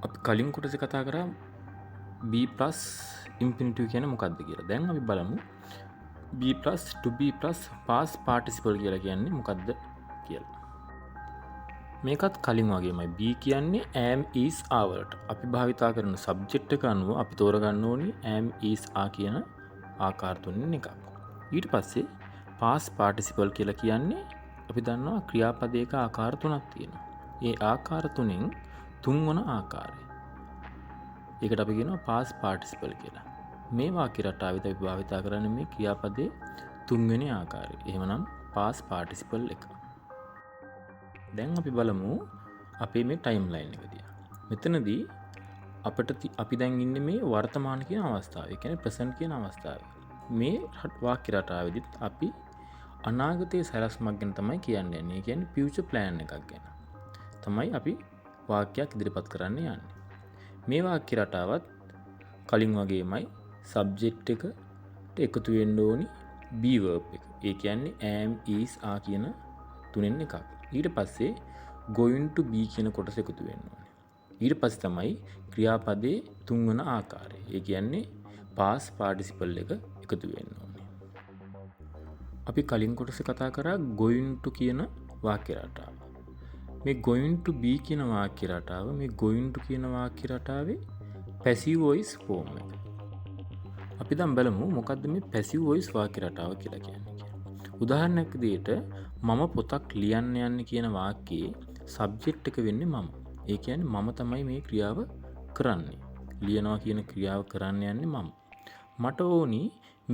අපි කලින් කොටසේ කතා කරා b plus infinitive කියන්නේ මොකක්ද කියලා. දැන් අපි බලමු b plus to be plus past participle කියලා කියන්නේ මොකක්ද කියලා. මේකත් කලින් වගේමයි b කියන්නේ am is are වලට. අපි භාවිතා කරන subject එක අනුව අපි තෝරගන්න ඕනි am is are කියන ආකාර තුනෙන් එකක්. ඊට පස්සේ past participle කියලා කියන්නේ අපි දන්නවා ක්‍රියාපදයක ආකාර තුනක් තියෙනවා. ඒ ආකාර තුනෙන් තුන්වන ආකාරය. ඒකට අපි කියනවා past participle කියලා. මේ වාක්‍ය රටාවෙත් අපි භාවිතා කරන්නේ මේ ක්‍රියාපදයේ තුන්වෙනි ආකාරය. එහෙමනම් past participle එක. දැන් අපි බලමු අපේ මේ ටයිම්ලයින් එක දිහා. මෙතනදී අපි දැන් ඉන්නේ මේ වර්තමාන කියන අවස්ථාවේ. ඒ කියන්නේ present කියන අවස්ථාවේ. මේ වාක්‍ය රටාවෙදිත් අපි අනාගතයේ සැලැස්මක් ගැන තමයි කියන්නේ. ඒ කියන්නේ future plan එකක් ගැන. තමයි අපි වාක්‍යයක් ඉදිරිපත් කරන්න යන්නේ. මේ වාක්‍ය රටාවත් කලින් වගේමයි subject එකට එකතු වෙන්න ඕනි be verb එක. ඒ කියන්නේ am is are කියන තුනෙන් එකක්. ඊට පස්සේ going to be කියන කොටස එකතු වෙන්න ඕනේ. ඊට පස්සේ තමයි ක්‍රියාපදයේ තුන්වන ආකාරය. ඒ කියන්නේ past participle එක එකතු වෙන්න ඕනේ. අපි කලින් කොටසේ කතා කරා going to කියන වාක්‍ය රටාව. මේ going to be කියන වාක්‍ය රටාව මේ going to කියන වාක්‍ය රටාවේ passive voice form එක. අපි දැන් බලමු මොකද්ද මේ passive voice වාක්‍ය රටාව කියලා කියන්නේ. උදාහරණයක් විදිහට මම පොතක් ලියන්න යන්නේ කියන වාක්‍යයේ subject එක වෙන්නේ මම. ඒ කියන්නේ මම තමයි මේ ක්‍රියාව කරන්නේ. ලියනවා කියන ක්‍රියාව කරන්න යන්නේ මම. මට ඕනි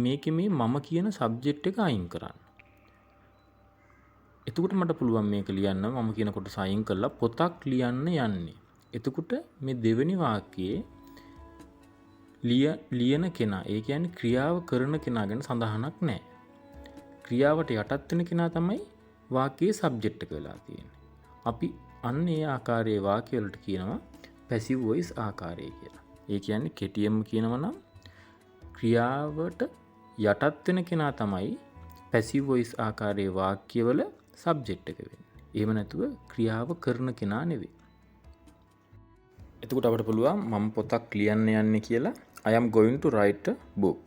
මේකේ මේ මම කියන subject එක අයින් කරන්න. එතකොට මට පුළුවන් මේක ලියන්න මම කියන කොටස අයින් කරලා පොතක් ලියන්න යන්නේ. එතකොට මේ දෙවෙනි වාක්‍යයේ ලියන කෙනා, ඒ කියන්නේ ක්‍රියාව කරන කෙනා ගැන සඳහනක් නැහැ. ක්‍රියාවට යටත් වෙන කෙනා තමයි වාක්‍යයේ සබ්ජෙක්ට් එක වෙලා තියෙන්නේ. අපි අන්න ඒ ආකාරයේ වාක්‍ය වලට කියනවා පැසිව් වොයිස් ආකාරය කියලා. ඒ කියන්නේ කෙටියෙන්ම කියනවා නම් ක්‍රියාවට යටත් වෙන කෙනා තමයි පැසිව් වොයිස් ආකාරයේ වාක්‍යවල සබ්ජෙක්ට් එක වෙන්නේ. එහෙම නැතුව ක්‍රියාව කරන කෙනා නෙවෙයි. එතකොට අපිට පුළුවන් මම පොතක් ලියන්න යන්නේ කියලා I am going to write a book.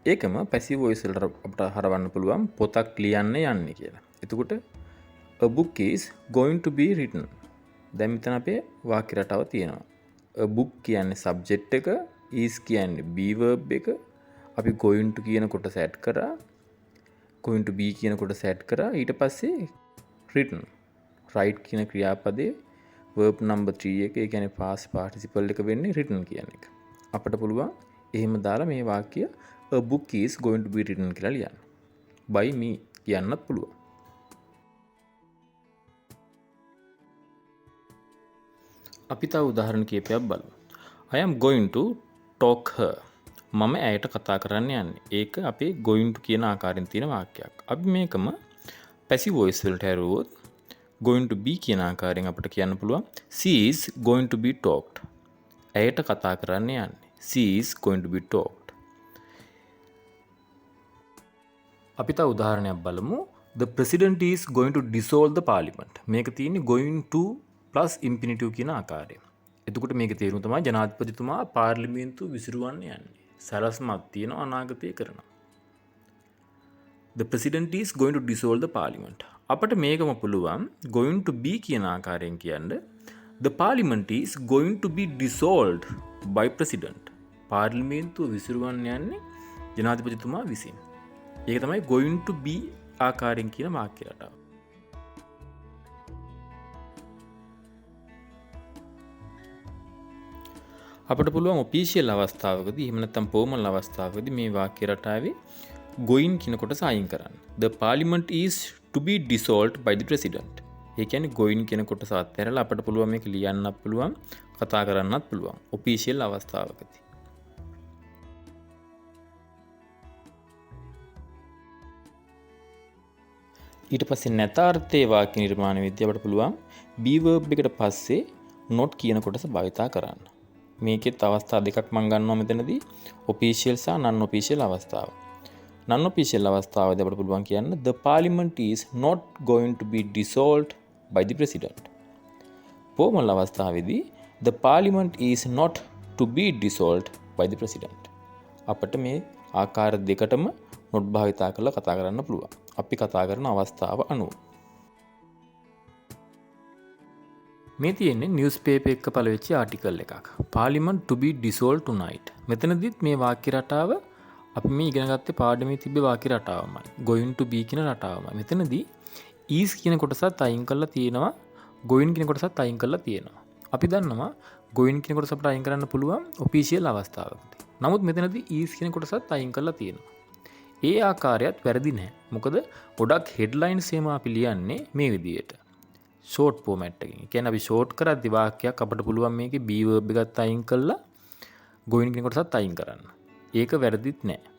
ඒකම පැසිව් වොයිස් වලට අපිට හරවන්න පුළුවන් පොතක් ලියන්න යන්නේ කියලා. එතකොට a book is going to be written. දැන් මෙතන අපේ වාක්‍ය රටාව තියෙනවා. a book කියන්නේ subject එක, is කියන්නේ be verb එක. අපි going to කියන කොටස add කරා. going to be කියන කොටස add කරා. ඊට පස්සේ written. write කියන ක්‍රියාපදයේ verb number 3 එක, ඒ කියන්නේ past participle එක වෙන්නේ written කියන එක. අපිට පුළුවන් එහෙම දාලා මේ වාක්‍ය a book is going to be written කියලා ලියන්න. by me කියන්නත් පුළුවන්. අපි තව උදාහරණ කීපයක් බලමු. I am going to talk her. මම ඇයට කතා කරන්න යන්නේ. ඒක අපේ going to කියන ආකාරයෙන් තියෙන වාක්‍යයක්. අපි මේකම passive voice වලට හැරුවොත් going to be කියන ආකාරයෙන් අපිට කියන්න පුළුවන් she is going to be talked. ඇයට කතා කරන්න යන්නේ. she is going to be talked. අපි තව උදාහරණයක් බලමු. The president is going to dissolve the parliament. මේක තියෙන්නේ going to plus infinitive කියන ආකාරයෙන්. එතකොට මේකේ තේරුම තමයි ජනාධිපතිතුමා පාර්ලිමේන්තුව විසිරුවන්න යන්නේ. සැලැස්මක් තියෙන අනාගතය කරනවා. The president is going to dissolve the parliament. අපිට මේකම පුළුවන් going to be කියන ආකාරයෙන් කියන්න the parliament is going to be dissolved by president. පාර්ලිමේන්තුව විසිරුවන්න යන්නේ ජනාධිපතිතුමා විසින්. ඒක තමයි going to be ආකාරයෙන් කියන වාක්‍ය රටාව. අපිට පුළුවන් ඔෆිෂියල් අවස්ථාවකදී එහෙම නැත්නම් ෆෝමල් අවස්ථාවකදී මේ වාක්‍ය රටාවේ going කියන කොටස අයින් කරන්න. The parliament is to be dissolved by the president. ඒ කියන්නේ going කියන කොටස අත්හැරලා අපිට පුළුවන් මේක ලියන්නත් පුළුවන්, කතා කරන්නත් පුළුවන් ඔෆිෂියල් අවස්ථාවකදී. ඊට පස්සේ නැතාර්ථයේ වාක්‍ය නිර්මාණ වෙද්දී අපිට පුළුවන් be verb එකට පස්සේ not කියන කොටස භාවිතා කරන්න. මේකෙත් අවස්ථා දෙකක් මම ගන්නවා මෙතනදී ඔෆිෂියල් සහ non official අවස්ථාව. non official අවස්ථාවේදී අපිට පුළුවන් කියන්න the parliament is not going to be dissolved by the president. formal අවස්ථාවේදී The parliament is not to be dissolved by the president. අපට මේ ආකාර දෙකටම not භාවිතා කරලා කතා කරන්න පුළුවන්. අපි කතා කරන අවස්ථාව අනුව. මේ තියෙන්නේ නිවුස් පේපර් එක පළවෙච්ච ආටිකල් එකක්. Parliament to be dissolved tonight. මෙතනදිත් මේ වාක්‍ය රටාව අපි මේ ඉගෙන ගත්තේ පාඩමේ තිබ්බේ වාක්‍ය රටාවමයි. going to be කියන රටාවමයි. මෙතනදී is කියන කොටසත් අයින් කරලා තියෙනවා. going කියන කොටසත් අයින් කරලා තියෙනවා. අපි දන්නවා going කියන කොටස අපිට අයින් කරන්න පුළුවන් ඔෆිෂියල් අවස්ථාවකදී. නමුත් මෙතනදී is කියන කොටසත් අයින් කරලා තියෙනවා. ඒ ආකාරයත් වැරදි නැහැ. මොකද ගොඩක් හෙඩ්ලයින්ස් එහෙම අපි ලියන්නේ මේ විදියට. ෂෝට් ෆෝමැට් එකකින්. ඒ කියන්නේ අපි ෂෝට් කරද්දි වාක්‍යයක් අපිට පුළුවන් මේකේ be verb එකත් අයින් කරලා going කියන කොටසත් අයින් කරන්න. ඒක වැරදිත් නැහැ.